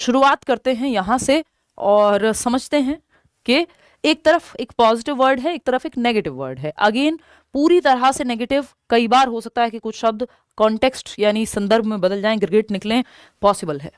शुरुआत करते हैं यहाँ से और समझते हैं कि एक तरफ एक पॉजिटिव वर्ड है, एक तरफ एक नेगेटिव वर्ड है। अगेन पूरी तरह से नेगेटिव, कई बार हो सकता है कि कुछ शब्द कॉन्टेक्स्ट यानी संदर्भ में बदल जाएं, गिरगिट निकलें, पॉसिबल है।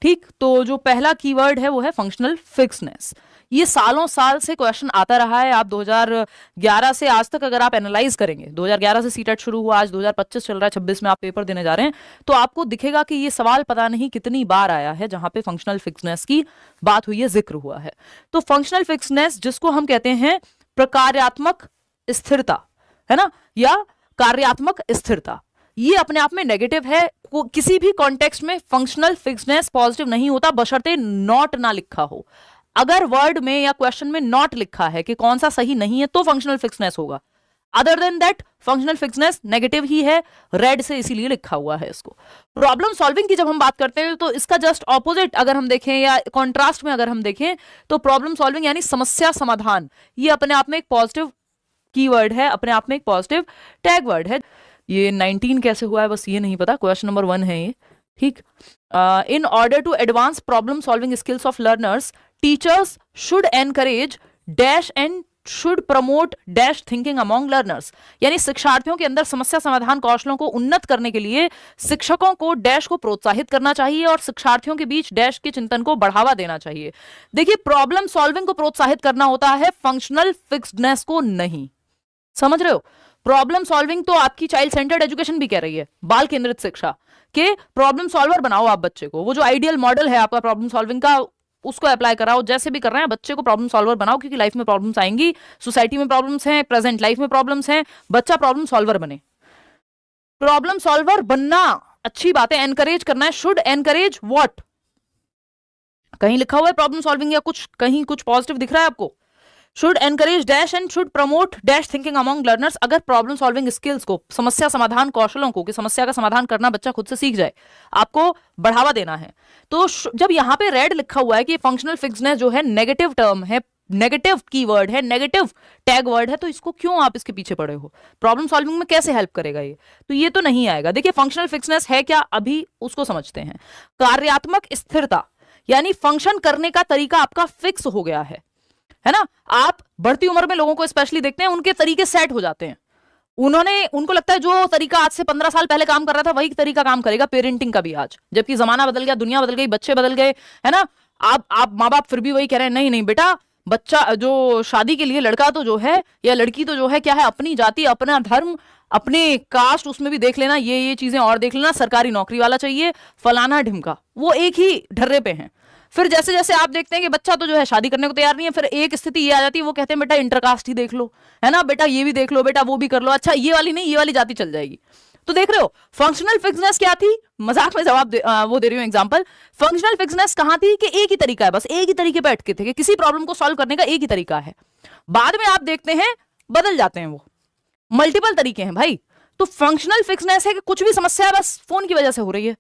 ठीक, तो जो पहला कीवर्ड है वो है फंक्शनल फिक्सनेस। ये सालों साल से क्वेश्चन आता रहा है। आप 2011 से आज तक अगर आप एनालाइज करेंगे, 2011 से सीटेट शुरू हुआ, आज 2025 चल रहा है, 26 में आप पेपर देने जा रहे हैं, तो आपको दिखेगा कि ये सवाल पता नहीं कितनी बार आया है जहां पे फंक्शनल फिक्सनेस की बात हुई है, जिक्र हुआ है। तो फंक्शनल फिक्सनेस जिसको हम कहते हैं प्रकार्यात्मक स्थिरता, है ना, या कार्यात्मक स्थिरता, ये अपने आप में नेगेटिव है। किसी भी कॉन्टेक्स्ट में फंक्शनल फिक्सनेस पॉजिटिव नहीं होता बशर्ते नॉट ना लिखा हो। अगर वर्ड में या क्वेश्चन में नॉट लिखा है कि कौन सा सही नहीं है तो फंक्शनल फिक्सनेस होगा। Other than that functional fixedness negative ही है, रेड से इसीलिए लिखा हुआ है इसको। प्रॉब्लम सॉल्विंग की जब हम बात करते हैं तो इसका जस्ट ऑपोजिट अगर हम देखें या कॉन्ट्रास्ट में अगर हम देखें तो प्रॉब्लम सॉल्विंग यानी समस्या समाधान, ये अपने आप में एक पॉजिटिव कीवर्ड है, अपने आप में एक पॉजिटिव टैग वर्ड है। ये 19 कैसे हुआ है बस ये नहीं पता, क्वेश्चन नंबर 1 है ये। ठीक, in order to advance problem solving skills of learners teachers should encourage dash and should promote dash thinking among learners, यानी शिक्षार्थियों के अंदर समस्या समाधान कौशलों को उन्नत करने के लिए शिक्षकों को डैश को प्रोत्साहित करना चाहिए और शिक्षार्थियों के बीच डैश के चिंतन को बढ़ावा देना चाहिए। देखिए, प्रॉब्लम सॉल्विंग को प्रोत्साहित करना होता है, फंक्शनल फिक्सडनेस को नहीं। समझ रहे हो? प्रॉब्लम सॉल्विंग तो आपकी चाइल्ड सेंटर्ड एजुकेशन भी कह रही है, बाल केंद्रित शिक्षा, के प्रॉब्लम सॉल्वर बनाओ आप बच्चे को। वो जो आइडियल मॉडल है आपका प्रॉब्लम सॉल्विंग का, उसको अप्लाई कराओ। जैसे भी कर रहे हैं बच्चे को प्रॉब्लम सॉल्वर बनाओ, क्योंकि लाइफ में प्रॉब्लम्स आएंगी, सोसाइटी में प्रॉब्लम्स हैं, प्रेजेंट लाइफ में प्रॉब्लम्स हैं, बच्चा प्रॉब्लम सॉल्वर बने। प्रॉब्लम सॉल्वर बनना अच्छी बात है, एनकरेज करना है। शुड एनकरेज व्हाट, कहीं लिखा हुआ है प्रॉब्लम सॉल्विंग या कुछ कहीं कुछ पॉजिटिव दिख रहा है आपको? Should encourage dash and should promote dash thinking among learners. अगर प्रॉब्लम सॉल्विंग स्किल्स को, समस्या समाधान कौशलों को, कि समस्या का समाधान करना बच्चा खुद से सीख जाए, आपको बढ़ावा देना है। तो जब यहाँ पे रेड लिखा हुआ है कि फंक्शनल फिक्सनेस जो है नेगेटिव टर्म है, नेगेटिव कीवर्ड है, नेगेटिव टैग वर्ड है, तो इसको क्यों आप इसके पीछे पड़े हो? प्रॉब्लम सॉल्विंग में कैसे हेल्प करेगा ये? तो ये तो नहीं आएगा। देखिए, फंक्शनल फिक्सनेस है क्या, अभी उसको समझते हैं। कार्यात्मक स्थिरता यानी फंक्शन करने का तरीका आपका फिक्स हो गया है ना। आप बढ़ती उम्र में लोगों को स्पेशली देखते हैं, उनके तरीके सेट हो जाते हैं। उनको लगता है जो तरीका आज से 15 साल पहले काम कर रहा था वही तरीका काम करेगा पेरेंटिंग का भी आज, जबकि जमाना बदल गया, दुनिया बदल गई, बच्चे बदल गए, है ना। आप माँ बाप फिर भी वही कह रहे हैं, नहीं नहीं बेटा, बच्चा जो शादी के लिए लड़का तो जो है या लड़की तो जो है क्या है, अपनी जाति, अपना धर्म, अपने कास्ट, उसमें भी देख लेना, ये चीजें और देख लेना, सरकारी नौकरी वाला चाहिए, फलाना ढिमका, वो एक ही ढर्रे पे हैं। फिर जैसे जैसे आप देखते हैं कि बच्चा तो जो है शादी करने को तैयार नहीं है, फिर एक स्थिति ये आ जाती है, वो कहते हैं बेटा इंटरकास्ट ही देख लो, है ना, बेटा ये भी देख लो, बेटा वो भी कर लो, अच्छा ये वाली नहीं, ये वाली जाति चल जाएगी। तो देख रहे हो फंक्शनल फिक्सनेस क्या थी? मजाक में जवाब वो दे रही हूं एग्जांपल। फंक्शनल फिक्सनेस कहां थी कि एक ही तरीका है, बस एक ही तरीके पे अटके थे कि किसी प्रॉब्लम को सॉल्व करने का एक ही तरीका है। बाद में आप देखते हैं बदल जाते हैं, वो मल्टीपल तरीके हैं भाई। तो फंक्शनल फिक्सनेस है कि कुछ भी समस्या बस फोन की वजह से हो रही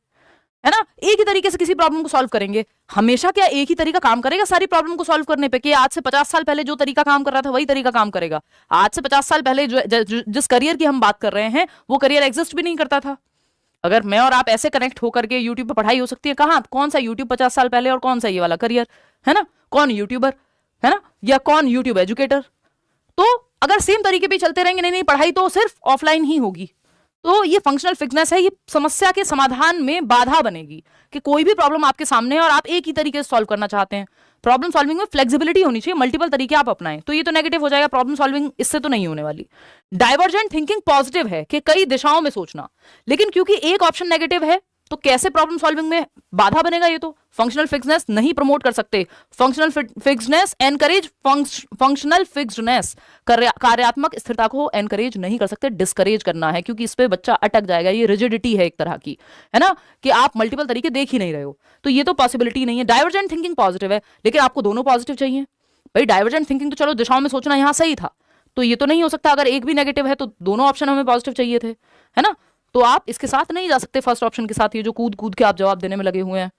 है ना, एक ही तरीके से किसी प्रॉब्लम को सॉल्व करेंगे। हमेशा क्या एक ही तरीका काम करेगा सारी प्रॉब्लम को सॉल्व करने पे? कि आज से 50 साल पहले जो तरीका काम कर रहा था वही तरीका काम करेगा? आज से 50 साल पहले जिस करियर की हम बात कर रहे हैं वो करियर एग्जिस्ट भी नहीं करता था। अगर मैं और आप ऐसे कनेक्ट होकर के यूट्यूब पर पढ़ाई हो सकती है, कहां, कौन सा यूट्यूब 50 साल पहले और कौन सा ये वाला करियर, है ना, कौन यूट्यूबर, है ना, या कौन यूट्यूब एजुकेटर। तो अगर सेम तरीके पे चलते रहेंगे, नहीं पढ़ाई तो सिर्फ ऑफलाइन ही होगी। तो ये फंक्शनल फिक्सनेस है, ये समस्या के समाधान में बाधा बनेगी कि कोई भी प्रॉब्लम आपके सामने है और आप एक ही तरीके से सॉल्व करना चाहते हैं। प्रॉब्लम सॉल्विंग में फ्लेक्सिबिलिटी होनी चाहिए, मल्टीपल तरीके आप अपनाएं, तो ये तो नेगेटिव हो जाएगा। प्रॉब्लम सॉल्विंग इससे तो नहीं होने वाली। डाइवर्जेंट थिंकिंग पॉजिटिव है कि कई दिशाओं में सोचना, लेकिन क्योंकि एक ऑप्शन नेगेटिव है तो कैसे प्रॉब्लम सॉल्विंग में बाधा बनेगा? ये तो फंक्शनल फिक्सनेस नहीं प्रमोट कर सकते। फंक्शनल फिक्सनेस एनकरेज फंक्शनल फिक्सडनेस, कार्यात्मक स्थिरता को एनकरेज नहीं कर सकते, डिस्करेज करना है, क्योंकि इस पे बच्चा अटक जाएगा। ये रिजिडिटी है एक तरह की, है ना, कि आप मल्टीपल तरीके देख ही नहीं रहे हो, तो ये तो पॉसिबिलिटी नहीं है। डाइवर्जेंट थिंकिंग पॉजिटिव है, लेकिन आपको दोनों पॉजिटिव चाहिए भाई। डाइवर्जेंट थिंकिंग तो चलो दिशाओं में सोचना यहां सही था, तो ये तो नहीं हो सकता। अगर एक भी नेगेटिव है तो दोनों ऑप्शन हमें पॉजिटिव चाहिए थे, है ना। तो आप इसके साथ नहीं जा सकते फर्स्ट ऑप्शन के साथ, ये जो कूद कूद के आप जवाब देने में लगे हुए हैं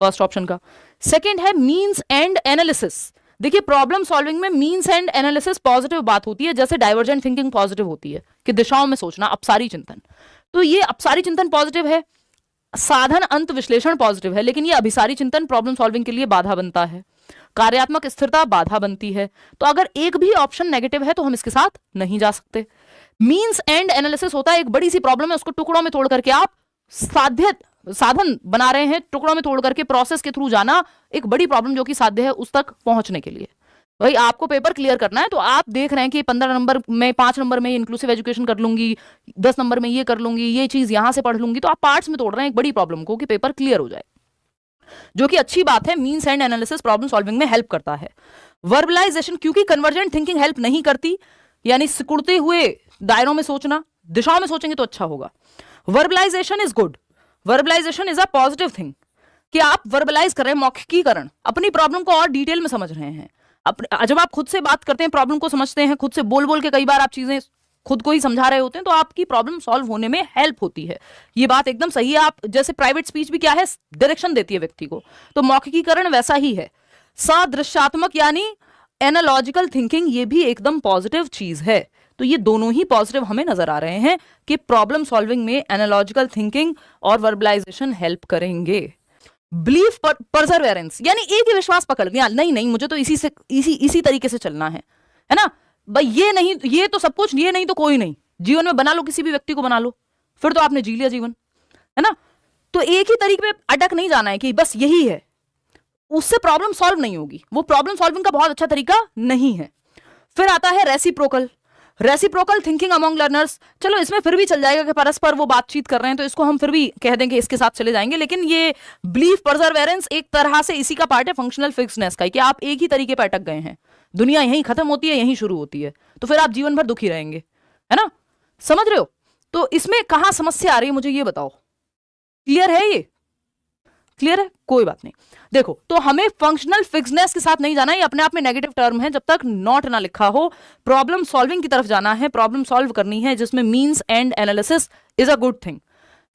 फर्स्ट ऑप्शन का। सेकंड है मीन्स एंड एनालिसिस। देखिए, प्रॉब्लम सॉल्विंग में मीन्स एंड एनालिसिस पॉजिटिव बात होती है, जैसे डाइवर्जेंट थिंकिंग पॉजिटिव होती है कि दिशाओं में सोचना, अपसारी चिंतन। तो ये अपसारी चिंतन पॉजिटिव है, साधन अंत विश्लेषण पॉजिटिव है, लेकिन ये अभिसारी चिंतन प्रॉब्लम सॉल्विंग के लिए बाधा बनता है। कार्यात्मक स्थिरता बाधा बनती है। तो अगर एक भी ऑप्शन नेगेटिव है तो हम इसके साथ नहीं जा सकते। मींस एंड एनालिसिस होता है एक बड़ी सी प्रॉब्लम है, उसको टुकड़ों में तोड़ करके आप साधन बना रहे हैं, टुकड़ों में तोड़ करके प्रोसेस के थ्रू जाना, एक बड़ी प्रॉब्लम जो कि साध्य है उस तक पहुंचने के लिए। भाई आपको पेपर क्लियर करना है तो आप देख रहे हैं कि 15 नंबर में 5 नंबर में इंक्लूसिव एजुकेशन कर लूंगी, 10 नंबर में ये कर लूंगी, ये चीज यहां से पढ़ लूंगी, तो आप पार्ट्स में तोड़ रहे हैं एक बड़ी प्रॉब्लम को कि पेपर क्लियर हो जाए, जो कि अच्छी बात है। Means and analysis problem solving में हेल्प करता है। वर्बलाइजेशन, क्योंकि कन्वर्जेंट थिंकिंग हेल्प नहीं करती, यानी सिकुड़ते हुए दायरों में सोचना, दिशाओं में सोचेंगे तो अच्छा होगा। Verbalisation is good, verbalisation is a positive thing, कि आप वर्बलाइज कर रहे हैं, मौखिकीकरण, अपनी प्रॉब्लम को और डिटेल में समझ रहे हैं। जब आप खुद से बात करते हैं, प्रॉब्लम को समझते हैं, खुद से बोल बोल के कई बार आप चीजें खुद को ही समझा रहे होते हैं, तो आपकी प्रॉब्लम सॉल्व होने में हेल्प होती है। ये बात एकदम सही है। आप जैसे प्राइवेट स्पीच भी क्या है, डायरेक्शन देती है व्यक्ति को, तो मौखिकीकरण वैसा ही है। सदृश्यात्मक यानी एनालॉजिकल थिंकिंग, ये भी एकदम पॉजिटिव चीज है। तो ये दोनों ही पॉजिटिव हमें नजर आ रहे हैं कि प्रॉब्लम सॉल्विंग में एनालॉजिकल थिंकिंग और वर्बलाइजेशन हेल्प करेंगे। बिलीफ परसेवरेंस, यानी एक ही विश्वास पकड़ लिया, नहीं नहीं मुझे तो इसी तरीके से चलना है ना भाई, ये नहीं, ये तो सब कुछ, ये नहीं तो कोई नहीं। जीवन में बना लो, किसी भी व्यक्ति को बना लो, फिर तो आपने जी लिया जीवन, है ना। तो एक ही तरीके पे अटक नहीं जाना है कि बस यही है, उससे प्रॉब्लम सॉल्व नहीं होगी, वो प्रॉब्लम सॉल्विंग का बहुत अच्छा तरीका नहीं है। फिर आता है रेसिप्रोकल थिंकिंग अमॉन्ग लर्नर्स। चलो इसमें फिर भी चल जाएगा कि परस्पर वो बातचीत कर रहे हैं, तो इसको हम फिर भी कह देंगे, इसके साथ चले जाएंगे। लेकिन ये बिलीफ परसेवरेंस एक तरह से इसी का पार्ट है, फंक्शनल फिक्सनेस का, कि आप एक ही तरीके पर अटक गए हैं, दुनिया यहीं खत्म होती है, यहीं शुरू होती है, तो फिर आप जीवन भर दुखी रहेंगे, है ना। समझ रहे हो। तो इसमें कहां समस्या आ रही है मुझे ये बताओ। क्लियर है, ये क्लियर है, कोई बात नहीं। देखो, तो हमें फंक्शनल फिक्सनेस के साथ नहीं जाना, ये अपने आप में नेगेटिव टर्म है, जब तक नॉट ना लिखा हो। प्रॉब्लम सॉल्विंग की तरफ जाना है, प्रॉब्लम सॉल्व करनी है, जिसमें means and analysis is a good thing.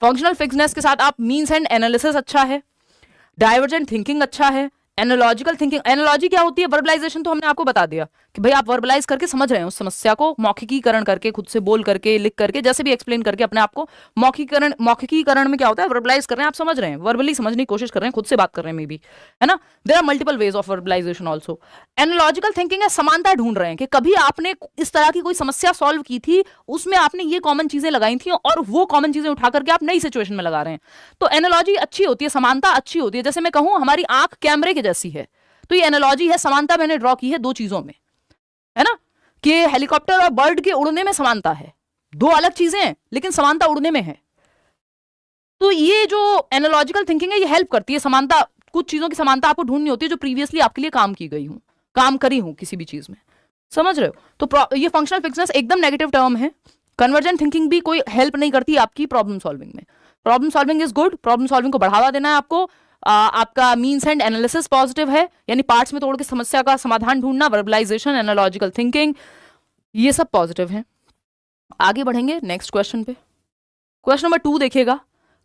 Functional fixedness के साथ आप मींस एंड एनालिसिस अच्छा है, डाइवर्जेंट थिंकिंग अच्छा है, एनालॉजिकल थिंकिंग, एनालॉजी क्या होती है, वर्बलाइजेशन तो हमने आपको बता दिया कि भाई आप वर्बलाइज करके समझ रहे हैं उस समस्या को, मौखिकीकरण करके, खुद से बोल करके, लिख करके, जैसे भी एक्सप्लेन करके अपने आप को। मौखिकीकरण में क्या होता है, वर्बलाइज कर रहे हैं, आप समझ रहे हैं, वर्बली समझने की कोशिश कर रहे हैं, खुद से बात कर रहे हैं मे बी, है ना। There are multiple ways of verbalisation also. Analogical thinking है, समानता ढूंढ रहे हैं कि कभी आपने इस तरह की कोई समस्या सॉल्व की थी, उसमें आपने ये कॉमन चीजें लगाई थी और वो कॉमन चीजें उठा करके आप नई सिचुएशन में लगा रहे हैं। तो एनालॉजी अच्छी होती है, समानता अच्छी होती है। जैसे मैं कहूं हमारी आंख कैमरे के जैसी है, तो ये एनालॉजी है, समानता मैंने ड्रॉ की है दो चीजों में, है ना, कि हेलीकॉप्टर और बर्ड के उड़ने में समानता है, दो अलग चीजें हैं लेकिन समानता उड़ने में है। तो ये जो एनालॉजिकल थिंकिंग है, ये हेल्प करती है। समानता, कुछ चीजों की समानता आपको ढूंढनी होती है जो प्रीवियसली आपके लिए काम की गई हूं, काम करी हूं किसी भी चीज में, समझ रहे हो। तो ये फंक्शनल फिक्सनेस एकदम नेगेटिव टर्म है। कन्वर्जेंट थिंकिंग भी कोई हेल्प नहीं करती आपकी प्रॉब्लम सॉल्विंग में। Problem solving is good, problem solving को बढ़ावा देना है आपको। आपका मीन्स एंड एनालिसिस पॉजिटिव है, यानी पार्ट्स में तोड़ के समस्या का समाधान ढूंढना, वर्बलाइजेशन, एनालॉजिकल थिंकिंग, ये सब पॉजिटिव है। आगे बढ़ेंगे नेक्स्ट क्वेश्चन पे। क्वेश्चन नंबर 2 देखिएगा,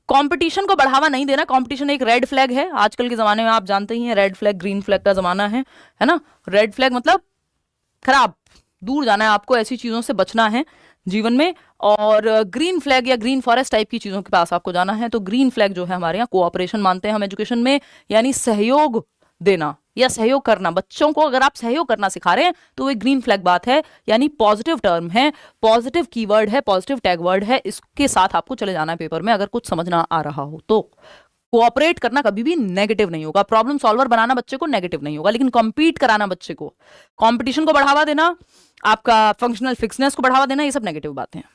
कंपटीशन को बढ़ावा नहीं देना। कंपटीशन एक रेड फ्लैग है आजकल के जमाने में, आप जानते ही हैं, रेड फ्लैग ग्रीन फ्लैग का जमाना है ना। रेड फ्लैग मतलब खराब, दूर जाना है आपको, ऐसी चीजों से बचना है जीवन में। और ग्रीन फ्लैग या ग्रीन फॉरेस्ट टाइप की चीजों के पास आपको जाना है। तो ग्रीन फ्लैग जो है हमारे यहाँ कोऑपरेशन मानते हैं हम एजुकेशन में, यानी सहयोग देना या सहयोग करना। बच्चों को अगर आप सहयोग करना सिखा रहे हैं तो वो एक ग्रीन फ्लैग बात है, यानी पॉजिटिव टर्म है, पॉजिटिव कीवर्ड है, पॉजिटिव टैग वर्ड है। इसके साथ आपको चले जाना है पेपर में अगर कुछ समझना आ रहा हो तो। कोऑपरेट करना कभी भी नेगेटिव नहीं होगा, प्रॉब्लम सॉल्वर बनाना बच्चे को नेगेटिव नहीं होगा, लेकिन कॉम्पीट कराना बच्चे को, कॉम्पिटिशन को बढ़ावा देना, आपका फंक्शनल फिक्सनेस को बढ़ावा देना, ये सब नेगेटिव बातें हैं।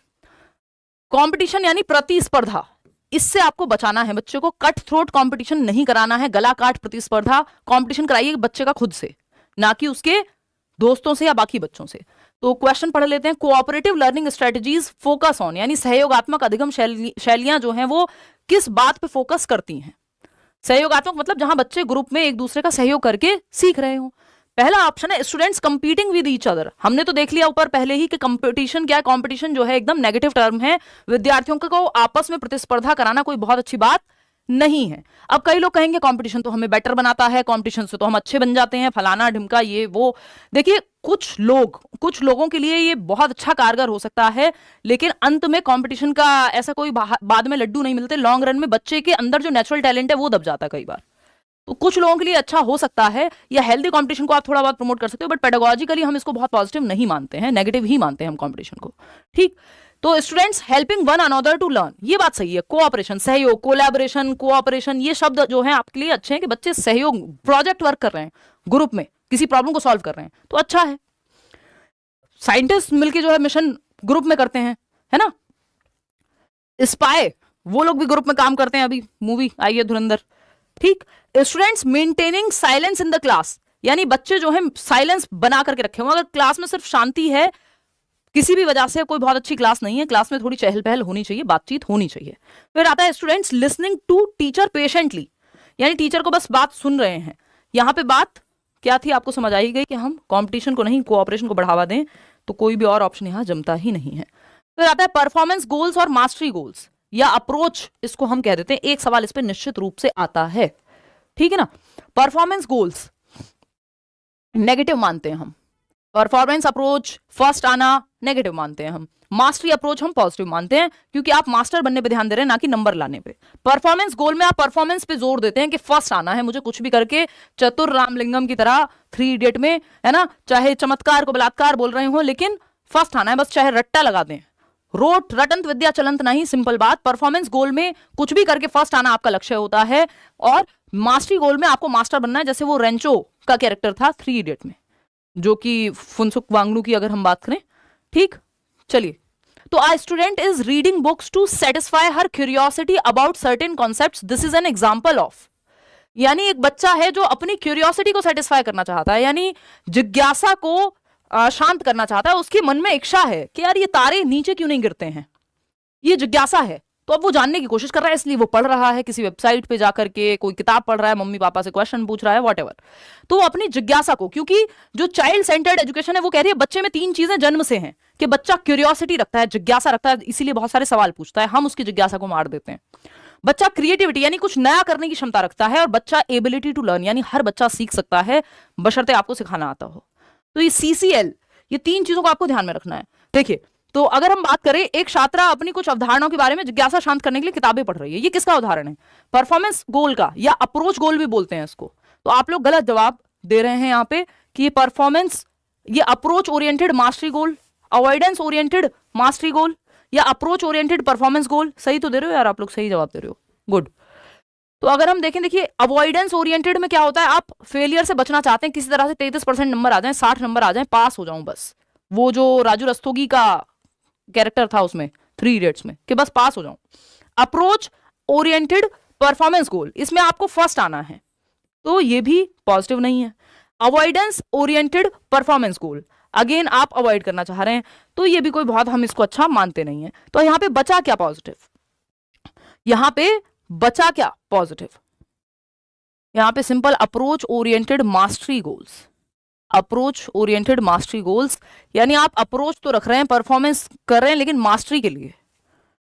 कंपटीशन यानी प्रतिस्पर्धा, इससे आपको बचाना है बच्चे को। कट थ्रोट कंपटीशन नहीं कराना है, गला काट प्रतिस्पर्धा। कंपटीशन कराइए बच्चे का खुद से, ना कि उसके दोस्तों से या बाकी बच्चों से। तो क्वेश्चन पढ़ लेते हैं। Cooperative learning strategies focus on, यानी सहयोगात्मक अधिगम शैलियां जो हैं वो किस बात पे फोकस करती हैं। सहयोगात्मक मतलब जहां बच्चे ग्रुप में एक दूसरे का सहयोग करके सीख रहे हो। पहला ऑप्शन है students competing with each other. हमने तो देख लिया ऊपर पहले ही कि कंपटीशन क्या है, कंपटीशन जो है एकदम नेगेटिव टर्म है। विद्यार्थियों को आपस में प्रतिस्पर्धा कराना कोई बहुत अच्छी बात नहीं है। अब कई लोग कहेंगे कंपटीशन तो हमें बेटर बनाता है, कंपटीशन से तो हम अच्छे बन जाते हैं, फलाना ढिमका ये वो। देखिए कुछ लोगों के लिए ये बहुत अच्छा कारगर हो सकता है, लेकिन अंत में कंपटीशन का ऐसा कोई बाद में लड्डू नहीं मिलते। लॉन्ग रन में बच्चे के अंदर जो नेचुरल टैलेंट है वो दब जाता है कई बार। तो कुछ लोगों के लिए अच्छा हो सकता है, या हेल्दी कंपटीशन को आप थोड़ा बहुत प्रमोट कर सकते हो, बट पेडागोजिकली हम इसको बहुत पॉजिटिव नहीं मानते हैं, नेगेटिव ही मानते हैं हम कंपटीशन को। ठीक, तो students helping one another to learn, ये बात सही है। कोऑपरेशन, सहयोग, कोलैबोरेशन, कोऑपरेशन, ये शब्द जो है आपके लिए अच्छे हैं कि बच्चे सहयोग, प्रोजेक्ट वर्क कर रहे हैं, ग्रुप में किसी प्रॉब्लम को सॉल्व कर रहे हैं, तो अच्छा है। साइंटिस्ट मिलके जो है मिशन ग्रुप में करते हैं, है ना। स्पाई वो लोग भी ग्रुप में काम करते हैं, अभी मूवी आई है धुरंधर। ठीक, students maintaining silence in the class, यानी बच्चे जो है साइलेंस बना करके रखे होंगे। अगर क्लास में सिर्फ शांति है, किसी भी वजह से कोई बहुत अच्छी क्लास नहीं है, क्लास में थोड़ी चहल पहल होनी चाहिए, बातचीत होनी चाहिए। फिर आता है students listening to teacher patiently, यानी टीचर को बस बात सुन रहे हैं। यहां पे बात क्या थी आपको समझ आई गई कि हम कंपटीशन को नहीं कोऑपरेशन को बढ़ावा दें, तो कोई भी और ऑप्शन यहां जमता ही नहीं है। फिर आता है परफॉर्मेंस गोल्स और मास्टरी गोल्स या अप्रोच, इसको हम कह देते हैं। एक सवाल इस पर निश्चित रूप से आता है, ठीक है ना। परफॉर्मेंस गोल्स नेगेटिव मानते हैं हम, परफॉर्मेंस अप्रोच फर्स्ट आना नेगेटिव मानते हैं हम, मास्टरी अप्रोच हम पॉजिटिव मानते हैं, क्योंकि आप मास्टर बनने पे ध्यान दे रहे हैं ना कि नंबर लाने पे। परफॉर्मेंस गोल में आप परफॉर्मेंस पे जोर देते हैं कि फर्स्ट आना है, मुझे कुछ भी करके चतुर रामलिंगम की तरह 3 इडियट में, है ना, चाहे चमत्कार को बलात्कार बोल रहे हो लेकिन फर्स्ट आना है, बस चाहे रट्टा लगा दें। रोट रटंत विद्या चलंत नहीं, सिंपल बात। परफॉर्मेंस गोल में कुछ भी करके फर्स्ट आना आपका लक्ष्य होता है, और मास्टरी गोल में आपको मास्टर बनना है, जैसे वो रेंचो का कैरेक्टर था 3 इडियट में, जो कि फुनसुक वांगडू की अगर हम बात करें। ठीक, चलिए, तो a student is reading books to satisfy her curiosity about certain concepts, this is an example of, यानी एक बच्चा है जो अपनी क्यूरियोसिटी को सेटिस्फाई करना चाहता है, यानी जिज्ञासा को शांत करना चाहता है। उसके मन में इच्छा है कि यार ये तारे नीचे क्यों नहीं गिरते हैं, ये जिज्ञासा है, तो अब वो जानने की कोशिश कर रहा है, इसलिए वो पढ़ रहा है, किसी वेबसाइट पे जाकर के कोई किताब पढ़ रहा है, मम्मी पापा से क्वेश्चन पूछ रहा है, व्हाटएवर। तो वो अपनी जिज्ञासा को, क्योंकि जो चाइल्ड सेंटर्ड एजुकेशन है वो कह रही है बच्चे में 3 चीजें जन्म से हैं, कि बच्चा क्यूरियोसिटी रखता है, जिज्ञासा रखता है, इसीलिए बहुत सारे सवाल पूछता है, हम उसकी जिज्ञासा को मार देते हैं। बच्चा क्रिएटिविटी यानी कुछ नया करने की क्षमता रखता है, और बच्चा एबिलिटी टू लर्न, यानी हर बच्चा सीख सकता है बशर्ते आपको सिखाना आता हो। तो ये CCL, ये 3 चीजों को आपको ध्यान में रखना है। देखिए, तो अगर हम बात करें, एक छात्रा अपनी कुछ अवधारणाओं के बारे में जिज्ञासा शांत करने के लिए किताबें पढ़ रही है, ये किसका उदाहरण है? परफॉर्मेंस गोल का, या अप्रोच गोल भी बोलते हैं इसको। तो आप लोग गलत जवाब दे रहे हैं यहाँ पे कि ये परफॉर्मेंस, ये अप्रोच ओरिएंटेड मास्टरी गोल, अवॉइडेंस ओरिएंटेड मास्टरी गोल, या अप्रोच ओरिएंटेड परफॉर्मेंस गोल। सही तो दे रहे हो यार, आप लोग सही जवाब दे रहे हो, गुड। तो अगर हम देखें, देखिए अवॉइडेंस ओरिएंटेड में क्या होता है, आप फेलियर से बचना चाहते हैं, किसी तरह से 33% नंबर आ जाए, 60 नंबर आ जाए, पास हो जाऊं बस। वो जो राजू रस्तोगी का कैरेक्टर था उसमें 3 इडियट्स में, कि बस पास हो जाऊं। अप्रोच ओरिएंटेड परफॉर्मेंस गोल, इसमें आपको फर्स्ट आना है, तो ये भी पॉजिटिव नहीं है। अवॉइडेंस ओरिएंटेड परफॉर्मेंस गोल, अगेन आप अवॉइड करना चाह रहे हैं, तो ये भी कोई बहुत हम इसको अच्छा मानते नहीं है। तो यहां पे बचा क्या पॉजिटिव, यहां पे बचा क्या पॉजिटिव, यहां पे simple approach oriented mastery goals, approach oriented mastery goals, यानी आप अप्रोच तो रख रहे हैं, परफॉर्मेंस कर रहे हैं, लेकिन मास्टरी के लिए,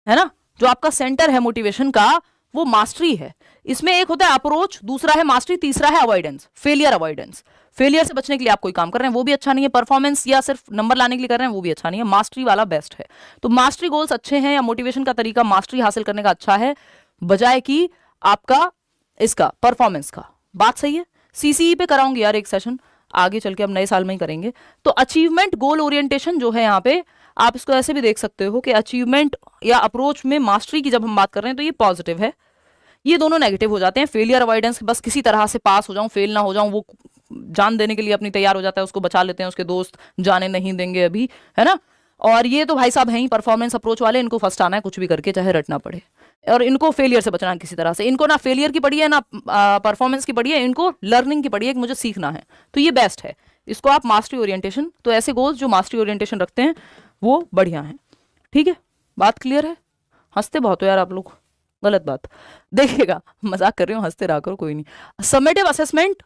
है ना। जो आपका सेंटर है मोटिवेशन का वो मास्टरी है। इसमें एक होता है अप्रोच, दूसरा है मास्टरी, तीसरा है अवॉइडेंस, फेलियर अवॉइडेंस। फेलियर से बचने के लिए आप कोई काम कर रहे हैं वो भी अच्छा नहीं है, परफॉर्मेंस या सिर्फ नंबर लाने के लिए कर रहे हैं वो भी अच्छा नहीं है, मास्टरी वाला बेस्ट है। तो मास्टरी गोल्स अच्छे हैं, या मोटिवेशन का तरीका मास्टरी हासिल करने का अच्छा है, बजाय कि आपका इसका परफॉर्मेंस का। बात सही है। CCE पे कराऊंगी यार एक सेशन, आगे चल के अब नए साल में ही करेंगे। तो अचीवमेंट गोल ओरिएंटेशन जो है यहाँ पे, आप इसको ऐसे भी देख सकते हो कि अचीवमेंट या अप्रोच में मास्टरी की जब हम बात कर रहे हैं तो ये पॉजिटिव है, ये दोनों नेगेटिव हो जाते हैं। फेलियर अवॉइडेंस, बस किसी तरह से पास हो जाऊं, फेल ना हो जाऊं, वो जान देने के लिए अपनी तैयार हो जाता है, उसको बचा लेते हैं, उसके दोस्त जाने नहीं देंगे अभी, है ना। और ये तो भाई साहब हैं ही परफॉर्मेंस अप्रोच वाले, इनको फर्स्ट आना है कुछ भी करके, चाहे रटना पड़े, और इनको फेलियर से बचना है किसी तरह से। इनको ना फेलियर की पड़ी है ना परफॉर्मेंस की पड़ी है, इनको लर्निंग की पड़ी है कि मुझे सीखना है, तो ये बेस्ट है। इसको आप मास्टरी ओरिएंटेशन, तो ऐसे गोल्स जो मास्टरी ओरिएंटेशन रखते हैं वो बढ़िया है। ठीक है, बात क्लियर है। हंसते बहुत हो यार आप लोग, गलत बात। देखिएगा, मजाक कर रही हूँ, हंसते रहा करो, कोई नहीं। समेटिव असेसमेंट,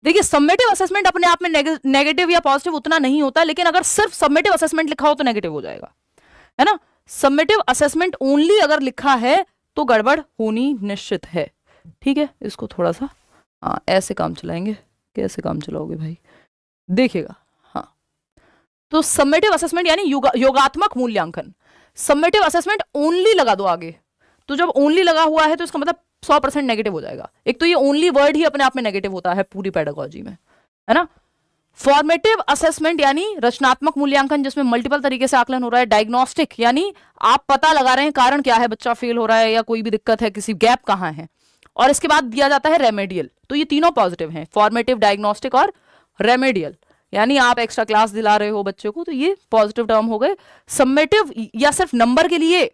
देखिए समेटिव असेसमेंट अपने आप में नेगेटिव या पॉजिटिव उतना नहीं होता, लेकिन अगर सिर्फ समेटिव असेसमेंट लिखा हो तो नेगेटिव हो जाएगा, है ना। समेटिव असेसमेंट ओनली अगर लिखा है तो गड़बड़ होनी निश्चित है। ठीक है, इसको थोड़ा सा ऐसे काम चलाएंगे। कैसे काम चलाओगे भाई, देखिएगा। हाँ, तो समेटिव असेसमेंट यानी योगात्मक मूल्यांकन। समेटिव असेसमेंट ओनली लगा दो आगे, तो जब ओनली लगा हुआ है तो इसका मतलब 100% नेगेटिव हो जाएगा। एक तो ये ओनली वर्ड ही अपने आप में नेगेटिव होता है पूरी पेडागोजी में, है ना। फॉर्मेटिव असेसमेंट यानी रचनात्मक मूल्यांकन, जिसमें मल्टीपल तरीके से आकलन हो रहा है। डायग्नोस्टिक यानी आप पता लगा रहे हैं कारण क्या है, बच्चा फेल हो रहा है या कोई भी दिक्कत है, किसी गैप कहां है। और इसके बाद दिया जाता है रेमेडियल। तो ये तीनों पॉजिटिव हैं, फॉर्मेटिव, डायग्नोस्टिक और रेमेडियल। यानी आप एक्स्ट्रा क्लास दिला रहे हो बच्चे को, तो ये पॉजिटिव टर्म हो गए। समेटिव या सिर्फ नंबर के लिए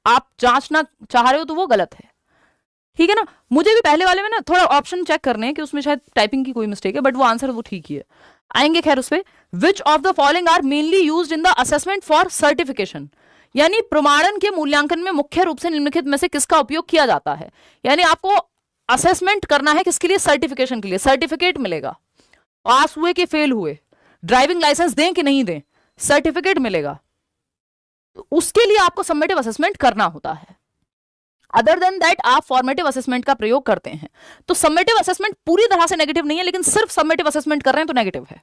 आप जांचना चाह रहे हो तो वो गलत है। ठीक है ना। मुझे भी पहले वाले में ना थोड़ा ऑप्शन चेक करने हैं कि उसमें शायद टाइपिंग की कोई मिस्टेक है, बट वो आंसर वो ठीक ही है। आएंगे खैर उस पे। Which of the following are mainly used in the assessment for certification, यानी प्रमाणन के मूल्यांकन में मुख्य रूप से निम्नलिखित में से किसका उपयोग किया जाता है। यानी आपको असेसमेंट करना है किसके लिए, सर्टिफिकेशन के लिए। सर्टिफिकेट मिलेगा, पास हुए कि फेल हुए, ड्राइविंग लाइसेंस दें कि नहीं दें, सर्टिफिकेट मिलेगा। तो उसके लिए आपको समेटिव असेसमेंट करना होता है। अदर देन दैट आप फॉर्मेटिव असेसमेंट का प्रयोग करते हैं। तो समेटिव असेसमेंट पूरी तरह से नेगेटिव नहीं है, लेकिन सिर्फ समेटिव असेसमेंट कर रहे हैं तो नेगेटिव है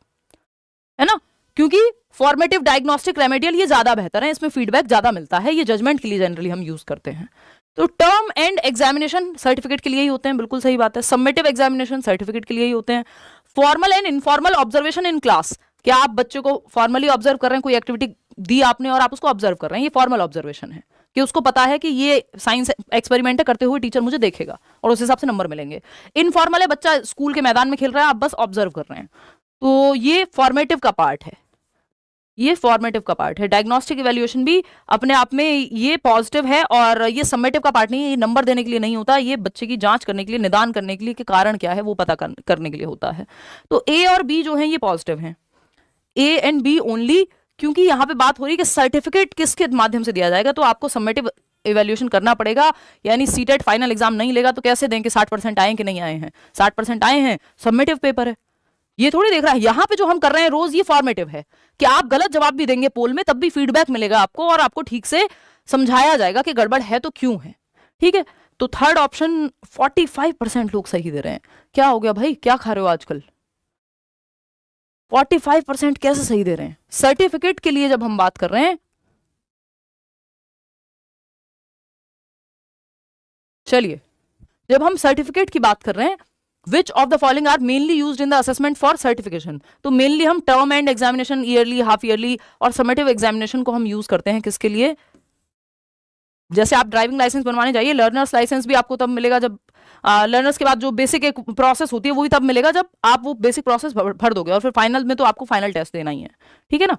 ना। क्योंकि फॉर्मेटिव, डायग्नोस्टिक, रेमेडियल ये ज्यादा बेहतर है, इसमें फीडबैक ज्यादा मिलता है, ये जजमेंट के लिए जनरली हम यूज करते हैं। तो टर्म एंड एग्जामिनेशन सर्टिफिकेट के लिए ही होते हैं, बिल्कुल सही बात है। समेटिव एग्जामिनेशन सर्टिफिकेट के लिए ही होते हैं। Formal and informal observation in class, क्या आप बच्चे को फॉर्मली ऑब्जर्व कर रहे हैं, कोई एक्टिविटी दी आपने और आप उसको ऑब्जर्व कर रहे हैं, ये फॉर्मल ऑब्जर्वेशन है कि उसको पता है कि ये साइंस एक्सपेरिमेंट करते हुए टीचर मुझे देखेगा और उस हिसाब से नंबर मिलेंगे। इनफॉर्मल है, बच्चा स्कूल के मैदान में खेल रहा है, आप बस ऑब्जर्व कर रहे हैं, तो ये फॉर्मेटिव का पार्ट है, ये फॉर्मेटिव का पार्ट है। डायग्नोस्टिक इवैल्यूएशन भी अपने आप में ये पॉजिटिव है और ये समेटिव का पार्ट नहीं है, ये नंबर देने के लिए नहीं होता, ये बच्चे की जांच करने के लिए, निदान करने के लिए कि कारण क्या है वो पता करने के लिए होता है। तो ए और बी जो है ये पॉजिटिव हैं, ए एंड बी ओनली, क्योंकि यहां पे बात हो रही है कि सर्टिफिकेट किसके माध्यम से दिया जाएगा, तो आपको समेटिव इवैल्यूएशन करना पड़ेगा। यानी सीटेट फाइनल एग्जाम नहीं लेगा तो कैसे दें कि 60% आए कि नहीं आए हैं, 60% आए हैं, समेटिव पेपर है, ये थोड़ी देख रहा है। यहां पे जो हम कर रहे हैं रोज, ये फॉर्मेटिव है कि आप गलत जवाब भी देंगे पोल में, तब भी फीडबैक मिलेगा आपको और आपको ठीक से समझाया जाएगा कि गड़बड़ है तो क्यों है। ठीक है, तो थर्ड ऑप्शन 45% लोग सही दे रहे हैं। क्या हो गया भाई, क्या खा रहे हो आजकल, 45% कैसे सही दे रहे हैं। सर्टिफिकेट के लिए जब हम बात कर रहे हैं, चलिए जब हम सर्टिफिकेट की बात कर रहे हैं, which of the following are mainly used in the assessment for certification, तो मेनली हम term end examination, yearly, half yearly और समेटिव एग्जामिनेशन को हम यूज करते हैं किसके लिए। जैसे आप ड्राइविंग लाइसेंस बनवाने जाइए, लर्नर्स लाइसेंस भी आपको तब मिलेगा जब लर्नर्स के बाद जो बेसिक एक प्रोसेस होती है वो भी तब मिलेगा जब आप वो बेसिक प्रोसेस भर दोगे, और फिर फाइनल में तो आपको फाइनल टेस्ट देना ही है। ठीक है ना,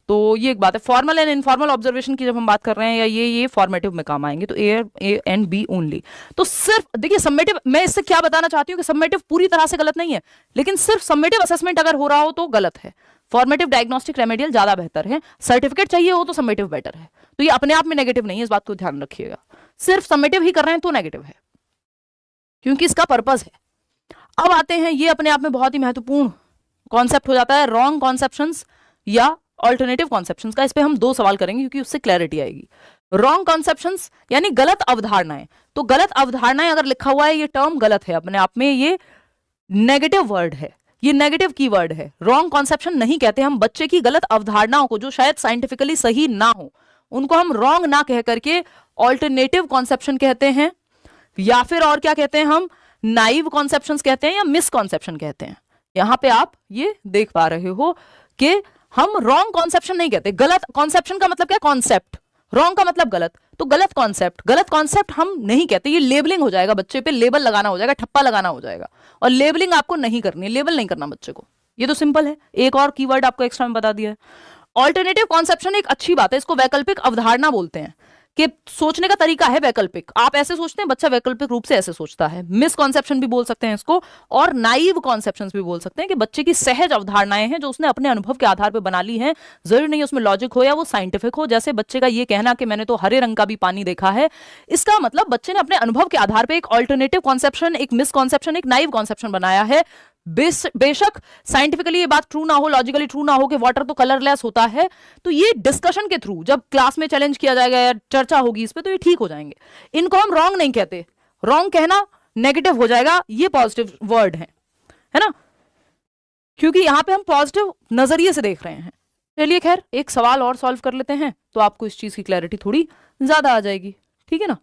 तो ये एक बात है। फॉर्मल एंड इनफॉर्मल ऑब्जर्वेशन की जब हम बात कर रहे हैं, या ये फॉर्मेटिव में काम आएंगे, तो ए एंड बी ओनली। तो सिर्फ देखिए समेटिव, मैं इससे क्या बताना चाहती हूँ कि समेटिव पूरी तरह से गलत नहीं है, लेकिन सिर्फ समेटिव असेसमेंट अगर हो रहा हो तो गलत है। फॉर्मेटिव, डायग्नोस्टिक, रेमेडियल ज्यादा बेहतर है। सर्टिफिकेट चाहिए हो तो समेटिव बेटर है। तो ये अपने आप में नेगेटिव नहीं है, इस बात को ध्यान रखिएगा। सिर्फ समेटिव ही कर रहे हैं तो नेगेटिव है, क्योंकि इसका पर्पस है। अब आते हैं, ये अपने आप में बहुत ही महत्वपूर्ण कॉन्सेप्ट हो जाता है, रॉन्ग कॉन्सेप्शंस या ऑल्टरनेटिव कॉन्सेप्शंस का। इस पे हम 2 सवाल करेंगे क्योंकि उससे क्लैरिटी आएगी। रॉन्ग कॉन्सेप्शंस यानी गलत अवधारणाएं। तो गलत अवधारणाएं अगर लिखा हुआ है, ये टर्म गलत है अपने आप में, ये नेगेटिव वर्ड है, ये नेगेटिव कीवर्ड है। रॉन्ग कॉन्सेप्शन नहीं कहते हम बच्चे की गलत अवधारणाओं को, जो शायद साइंटिफिकली सही ना हो, उनको हम रॉन्ग ना कह करके ऑल्टरनेटिव कॉन्सेप्शन कहते हैं, या फिर और क्या कहते हैं हम, नाइव कॉन्सेप्शंस कहते हैं या मिसकॉन्सेप्शन कहते हैं। यहां पे आप ये देख पा रहे हो कि हम रॉन्ग कॉन्सेप्शन नहीं कहते। गलत कॉन्सेप्शन का मतलब क्या, कॉन्सेप्ट, रॉन्ग का मतलब गलत, तो गलत कॉन्सेप्ट हम नहीं कहते। ये लेबलिंग हो जाएगा, बच्चे पे लेबल लगाना हो जाएगा, ठप्पा लगाना हो जाएगा, और लेबलिंग आपको नहीं करनी, लेबल नहीं करना बच्चे को। ये तो सिंपल है, एक और कीवर्ड आपको एक्स्ट्रा में बता दिया है। ऑल्टरनेटिव कॉन्सेप्शन एक अच्छी बात है, इसको वैकल्पिक अवधारणा बोलते हैं, कि सोचने का तरीका है वैकल्पिक। आप ऐसे सोचते हैं, बच्चा वैकल्पिक रूप से ऐसे सोचता है। मिसकॉन्सेप्शन भी बोल सकते हैं इसको, और नाइव कॉन्सेप्शंस भी बोल सकते हैं, कि बच्चे की सहज अवधारणाएं हैं जो उसने अपने अनुभव के आधार पर बना ली हैं। जरूरी नहीं उसमें लॉजिक हो या वो साइंटिफिक हो। जैसे बच्चे का ये कहना कि मैंने तो हरे रंग का भी पानी देखा है, इसका मतलब बच्चे ने अपने अनुभव के आधार पर एक ऑल्टरनेटिव कॉन्सेप्शन, एक मिसकॉन्सेप्शन, एक नाइव कॉन्सेप्शन बनाया है। बेशक साइंटिफिकली ये बात ट्रू ना हो, लॉजिकली ट्रू ना हो कि वाटर तो कलरलेस होता है, तो ये डिस्कशन के थ्रू जब क्लास में चैलेंज किया जाएगा या चर्चा होगी इस पे, तो ये ठीक हो जाएंगे। इनको हम रॉन्ग नहीं कहते, रॉन्ग कहना नेगेटिव हो जाएगा, ये पॉजिटिव वर्ड है ना, क्योंकि यहां पे हम पॉजिटिव नजरिए से देख रहे हैं। चलिए खैर एक सवाल और सॉल्व कर लेते हैं तो आपको इस चीज की क्लैरिटी थोड़ी ज्यादा आ जाएगी, ठीक है ना।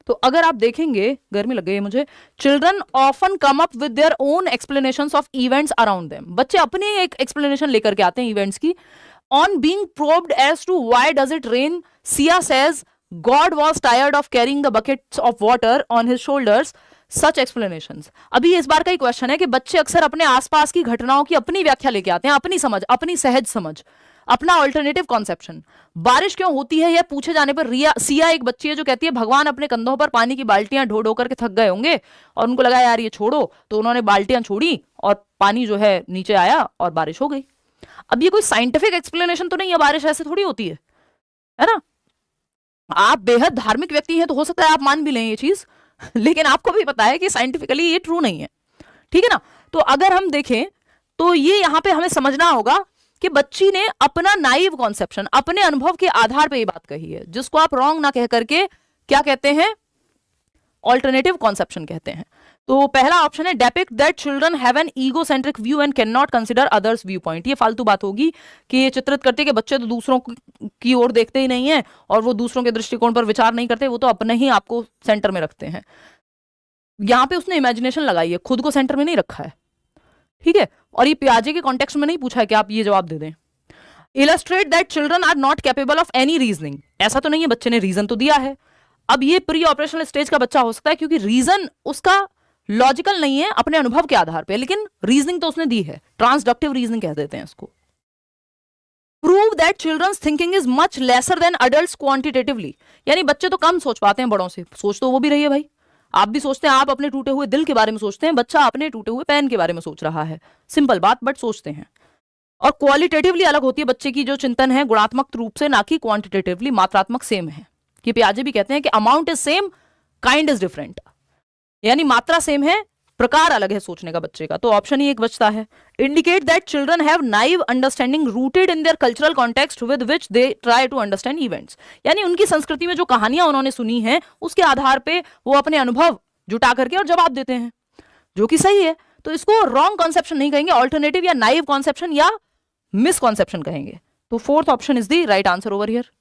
तो अगर आप देखेंगे, गर्मी लग गई है मुझे, children often come up with their own explanations of events around them. बच्चे अपनी एक एक्सप्लेनेशन लेकर के आते हैं इवेंट्स की। On being probed as to why does it rain, Siya says God was tired of carrying the buckets of water on his shoulders, such explanations. अभी इस बार का ही क्वेश्चन है कि बच्चे अक्सर अपने आसपास की घटनाओं की अपनी व्याख्या लेके आते हैं, अपनी समझ, अपनी सहज समझ, अपना ऑल्टरनेटिव कॉन्सेप्शन। बारिश क्यों होती है यह पूछे जाने पर सिया एक बच्ची है जो कहती है भगवान अपने कंधों पर पानी की बाल्टियां ढो ढो करके थक गए होंगे और उनको लगा यार ये छोड़ो, तो उन्होंने बाल्टियां छोड़ी और पानी जो है नीचे आया और बारिश हो गई। अब ये कोई साइंटिफिक एक्सप्लेनेशन तो नहीं है, बारिश ऐसे थोड़ी होती है ना। आप बेहद धार्मिक व्यक्ति हैं तो हो सकता है आप मान भी लें ये चीज, लेकिन आपको भी पता है कि साइंटिफिकली ये ट्रू नहीं है, ठीक है ना। तो अगर हम देखें तो ये यहां पे हमें समझना होगा कि बच्ची ने अपना नाइव कॉन्सेप्शन, अपने अनुभव के आधार पे ये बात कही है, जिसको आप रॉन्ग ना कह करके क्या कहते हैं, ऑल्टरनेटिव कॉन्सेप्शन कहते हैं। तो पहला ऑप्शन है depict that children have an egocentric view and can not consider others view point. ये फालतू बात होगी कि ये चित्रित करते कि बच्चे तो दूसरों की ओर देखते ही नहीं है और वो दूसरों के दृष्टिकोण पर विचार नहीं करते, वो तो अपने ही आपको सेंटर में रखते हैं। यहां पे उसने इमेजिनेशन लगाई है, खुद को सेंटर में नहीं रखा है, ठीक है। और ये पियाजे के कॉन्टेक्स्ट में नहीं पूछा है कि आप ये जवाब दे दें। Illustrate that children are not capable of any reasoning, ऐसा तो नहीं है, बच्चे ने रीजन तो दिया है। अब ये प्री ऑपरेशनल स्टेज का बच्चा हो सकता है क्योंकि रीजन उसका लॉजिकल नहीं है, अपने अनुभव के आधार पे, लेकिन रीजनिंग तो उसने दी है, ट्रांसडक्टिव रीजनिंग कह देते हैं इसको। Prove that children's thinking is much lesser than adults quantitatively, यानी बच्चे तो कम सोच पाते हैं बड़ों से, सोच तो वो भी रही है भाई, आप भी सोचते हैं, आप अपने टूटे हुए दिल के बारे में सोचते हैं, बच्चा अपने टूटे हुए पेन के बारे में सोच रहा है, सिंपल बात, बट सोचते हैं। और क्वालिटेटिवली अलग होती है बच्चे की जो चिंतन है, गुणात्मक रूप से, ना कि क्वांटिटेटिवली, मात्रात्मक सेम है। कि पियाजे भी कहते हैं कि amount is same, kind is different, यानी मात्रा सेम है, प्रकार अलग है सोचने का बच्चे का। तो ऑप्शन ही एक बचता है। Indicate that children have naive understanding rooted in their cultural context with which they try to understand events, यानी उनकी संस्कृति में जो कहानियां उन्होंने सुनी हैं उसके आधार पे वो अपने अनुभव जुटा करके और जवाब देते हैं, जो कि सही है। तो इसको रॉन्ग कॉन्सेप्शन नहीं कहेंगे, ऑल्टरनेटिव या नाइव कॉन्सेप्शन या मिस कॉन्सेप्शन कहेंगे। तो fourth option is the right answer over here.